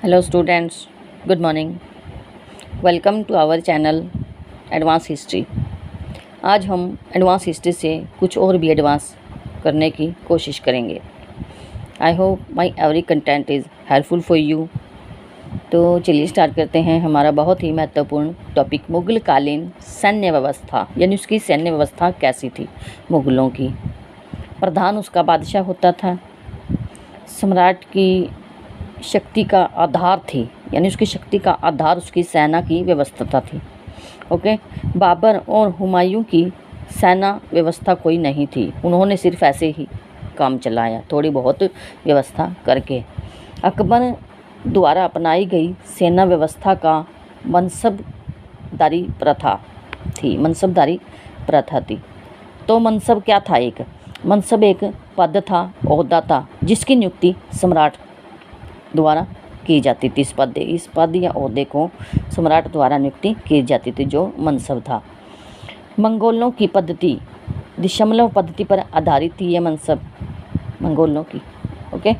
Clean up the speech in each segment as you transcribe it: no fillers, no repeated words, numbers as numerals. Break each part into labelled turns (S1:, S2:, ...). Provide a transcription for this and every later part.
S1: Hello students, good morning. Welcome to our channel advance history. आज हम advance history से कुछ और भी एडवांस करने की कोशिश करेंगे। I hope my every content is helpful for you. तो चलिए स्टार्ट करते हैं हमारा बहुत ही महत्वपूर्ण टॉपिक, मुग़ल कालीन सैन्य व्यवस्था, यानी उसकी सैन्य व्यवस्था कैसी थी मुग़लों की। प्रधान उसका बादशाह होता था। सम्राट की शक्ति का आधार थी, यानी उसकी शक्ति का आधार उसकी सेना की व्यवस्था थी। ओके, बाबर और हुमायूं की सेना व्यवस्था कोई नहीं थी, उन्होंने सिर्फ ऐसे ही काम चलाया, थोड़ी बहुत व्यवस्था करके। अकबर द्वारा अपनाई गई सेना व्यवस्था का मनसबदारी प्रथा थी। तो मनसब क्या था? एक मनसब एक पद था, ओहदा था, जिसकी नियुक्ति सम्राट द्वारा की जाती थी। इस पद या ओहदे को सम्राट द्वारा नियुक्ति की जाती थी, जो मनसब था। मंगोलों की पद्धति दशमलव पद्धति पर आधारित थी, यह मनसब मंगोलों की। ओके,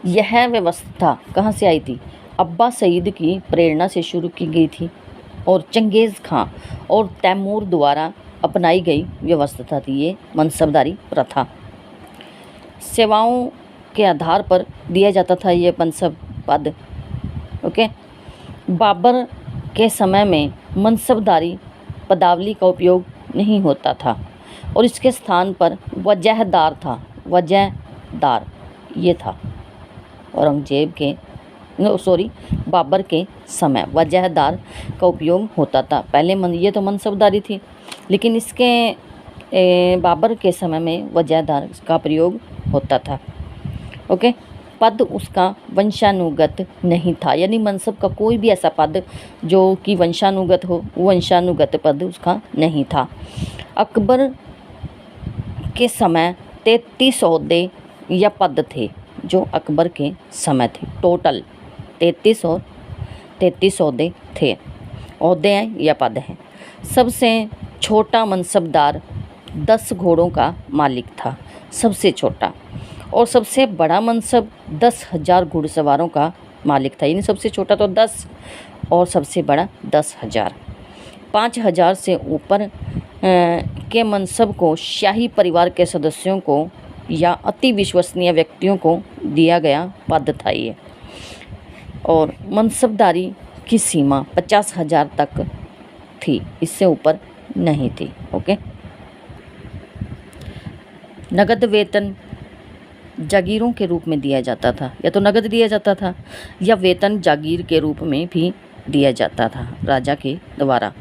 S1: यह व्यवस्था कहाँ से आई थी? अब्बास सईद की प्रेरणा से शुरू की गई थी और चंगेज़ खां और तैमूर द्वारा अपनाई गई व्यवस्था थी ये मनसबदारी प्रथा। सेवाओं के आधार पर दिया जाता था ये मनसब पद। ओके, बाबर के समय में मनसबदारी पदावली का उपयोग नहीं होता था और इसके स्थान पर वजहदार था। वजहदार ये था बाबर के समय वजहदार का उपयोग होता था। पहले ये तो मनसबदारी थी, लेकिन इसके बाबर के समय में वजहदार का प्रयोग होता था। ओके, पद उसका वंशानुगत नहीं था, यानी मनसब का कोई भी ऐसा पद जो कि वंशानुगत हो, वंशानुगत पद उसका नहीं था। अकबर के समय 33 ओहदे या पद थे, जो अकबर के समय थे। टोटल 33 ओहदे थे, ओहदे हैं या पद हैं। सबसे छोटा मनसबदार 10 घोड़ों का मालिक था, सबसे छोटा। और सबसे बड़ा मनसब 10,000 घुड़सवारों का मालिक था, यानी सबसे छोटा तो 10 और सबसे बड़ा 10,000। 5,000 से ऊपर के मनसब को शाही परिवार के सदस्यों को या अति विश्वसनीय व्यक्तियों को दिया गया पद था ये। और मनसबदारी की सीमा 50,000 तक थी, इससे ऊपर नहीं थी। ओके, नगद वेतन जागीरों के रूप में दिया जाता था, या तो नगद दिया जाता था या वेतन जागीर के रूप में भी दिया जाता था राजा के द्वारा।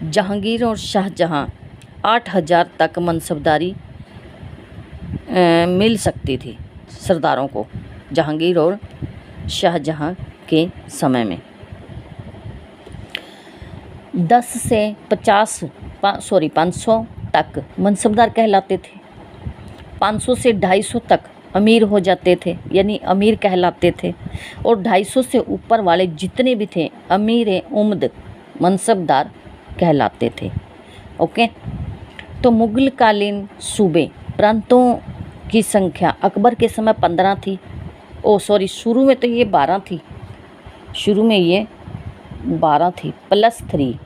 S1: जहांगीर और शाहजहां 8,000 तक मनसबदारी मिल सकती थी सरदारों को, जहांगीर और शाहजहां के समय में। 10 से 500 तक मनसबदार कहलाते थे। 500 से 250 तक अमीर हो जाते थे, यानी अमीर कहलाते थे। और 250 से ऊपर वाले जितने भी थे अमीर उम्द मनसबदार कहलाते थे। ओके, तो मुग़ल कालीन सूबे प्रांतों की संख्या अकबर के समय 15 थी। शुरू में तो ये 12 थी, शुरू में ये 12 थी +3,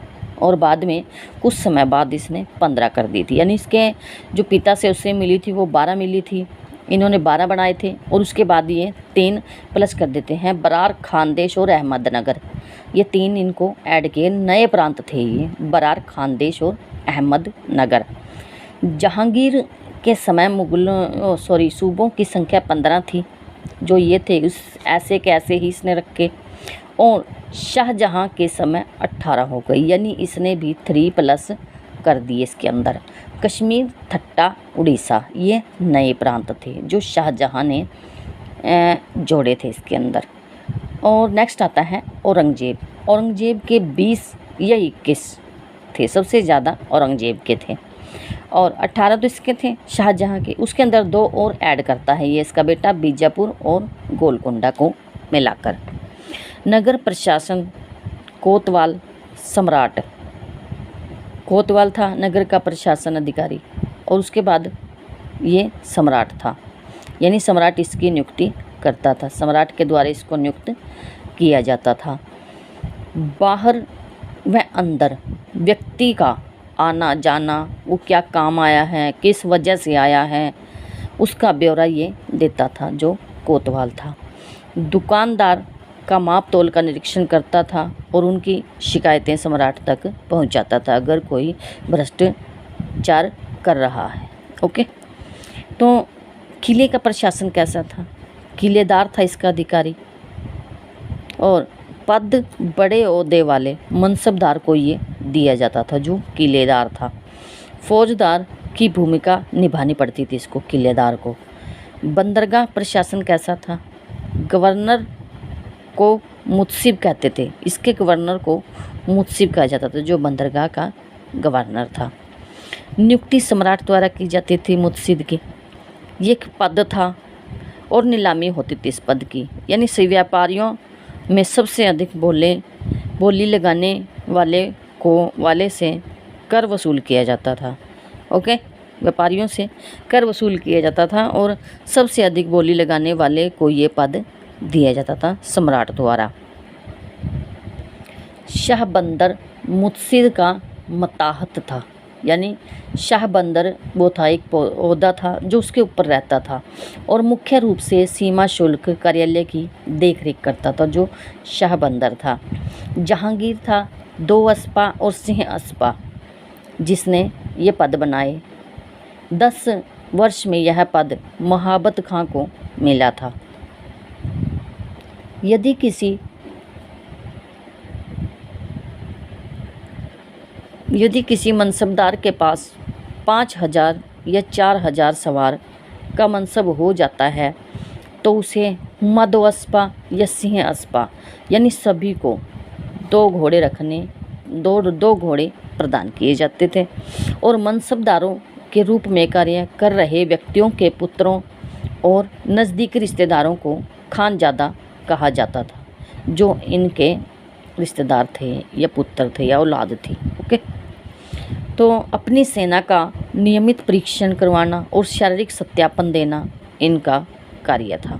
S1: और बाद में कुछ समय बाद इसने 15 कर दी थी, यानी इसके जो पिता से उससे मिली थी वो 12 मिली थी, इन्होंने 12 बनाए थे और उसके बाद ये 3 प्लस कर देते हैं। बरार, खानदेश और अहमदनगर, ये 3 इनको ऐड किए, नए प्रांत थे ये, बरार, खानदेश और अहमदनगर। जहांगीर के समय सूबों की संख्या 15 थी, जो ये थे उस ऐसे के ऐसे ही इसने रखे। और शाहजहां के समय 18 हो गई, यानी इसने भी 3 प्लस कर दिए इसके अंदर। कश्मीर, ठट्टा, उड़ीसा, ये नए प्रांत थे जो शाहजहां ने जोड़े थे इसके अंदर। और नेक्स्ट आता है औरंगजेब। औरंगजेब के 20 या 21 थे, सबसे ज़्यादा औरंगजेब के थे, और 18 तो इसके थे शाहजहां के। उसके अंदर 2 और ऐड करता है ये इसका बेटा, बीजापुर और गोलकोंडा को मिलाकर। नगर प्रशासन कोतवाल सम्राट, कोतवाल था नगर का प्रशासन अधिकारी, और उसके बाद ये सम्राट था, यानी सम्राट इसकी नियुक्ति करता था, सम्राट के द्वारा इसको नियुक्त किया जाता था। बाहर व अंदर व्यक्ति का आना जाना, वो क्या काम आया है, किस वजह से आया है, उसका ब्यौरा ये देता था जो कोतवाल था। दुकानदार का माप तोल का निरीक्षण करता था और उनकी शिकायतें सम्राट तक पहुंचाता था अगर कोई भ्रष्टाचार कर रहा है। ओके, तो किले का प्रशासन कैसा था? किलेदार था इसका अधिकारी, और पद बड़े ओहदे वाले मनसबदार को ये दिया जाता था जो किलेदार था। फौजदार की भूमिका निभानी पड़ती थी इसको, किलेदार को। बंदरगाह प्रशासन कैसा था? गवर्नर को मुत्सिब कहते थे, इसके गवर्नर को मुत्सिब कहा जाता था जो बंदरगाह का गवर्नर था। नियुक्ति सम्राट द्वारा की जाती थी मुत्सिब की, ये एक पद था और नीलामी होती थी इस पद की, यानी से व्यापारियों में सबसे अधिक बोली लगाने वाले से कर वसूल किया जाता था। ओके, व्यापारियों से कर वसूल किया जाता था और सबसे अधिक बोली लगाने वाले को ये पद दिया जाता था सम्राट द्वारा। शाह बंदर मुत्सिद का मताहत था, यानी शाह बंदर वो था, एक ओहदा था जो उसके ऊपर रहता था और मुख्य रूप से सीमा शुल्क कार्यालय की देखरेख करता था जो शाह बंदर था। जहांगीर था 2 अस्पा और सिंह अस्पा जिसने ये पद बनाए। 10 वर्ष में यह पद महाबत खां को मिला था। यदि किसी मनसबदार के पास 5000 या 4000 सवार का मनसब हो जाता है तो उसे हुमा 2 अस्पा या सिंह अस्पा, यानी सभी को 2 घोड़े रखने, दो घोड़े प्रदान किए जाते थे। और मनसबदारों के रूप में कार्य कर रहे व्यक्तियों के पुत्रों और नज़दीकी रिश्तेदारों को खानजादा कहा जाता था, जो इनके रिश्तेदार थे या पुत्र थे या औलाद थी। ओके, तो अपनी सेना का नियमित परीक्षण करवाना और शारीरिक सत्यापन देना इनका कार्य था।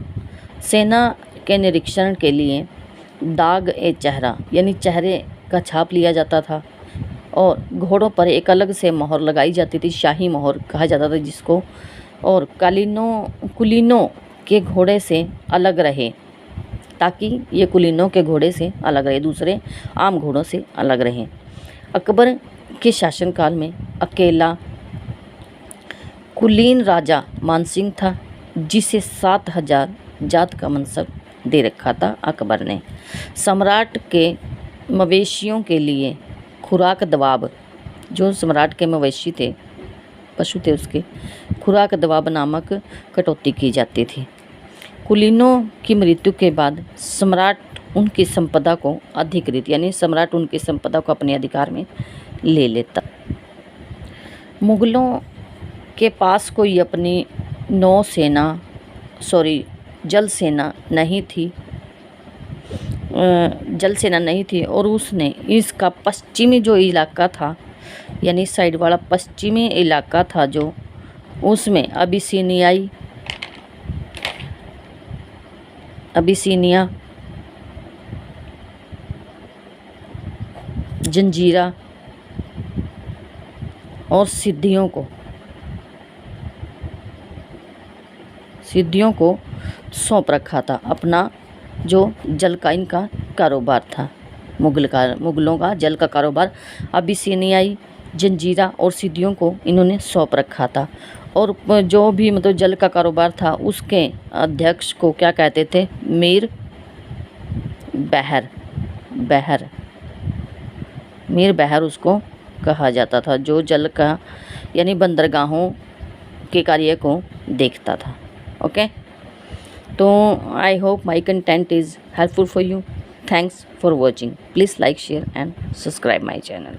S1: सेना के निरीक्षण के लिए दाग ए चेहरा, यानी चेहरे का छाप लिया जाता था और घोड़ों पर एक अलग से मोहर लगाई जाती थी, शाही मोहर कहा जाता था जिसको, और कुलीनों के घोड़े से अलग रहे, ताकि ये कुलीनों के घोड़े से अलग रहे, दूसरे आम घोड़ों से अलग रहें। अकबर के शासनकाल में अकेला कुलीन राजा मानसिंह था जिसे 7000 जात का मनसब दे रखा था अकबर ने। सम्राट के मवेशियों के लिए खुराक दवाब, जो सम्राट के मवेशी थे, पशु थे, उसके खुराक दवाब नामक कटौती की जाती थी। कुलीनों की मृत्यु के बाद सम्राट उनकी संपदा को अधिकृत, यानी सम्राट उनकी संपदा को अपने अधिकार में ले लेता। मुगलों के पास कोई अपनी जल सेना नहीं थी और उसने इसका पश्चिमी जो इलाका था, यानी साइड वाला पश्चिमी इलाका था जो, उसमें अबिसीनिया, जंजीरा और सिद्धियों को सौंप रखा था। अपना जो जल का इनका कारोबार था, मुगलों का जल का कारोबार अबिसीनियाई, जंजीरा और सिद्धियों को इन्होंने सौंप रखा था। और जो भी मतलब जल का कारोबार था उसके अध्यक्ष को क्या कहते थे? मीर बहर उसको कहा जाता था, जो जल का यानी बंदरगाहों के कार्य को देखता था। ओके, तो I hope my content is helpful for you. Thanks for watching. Please like, share and subscribe my channel.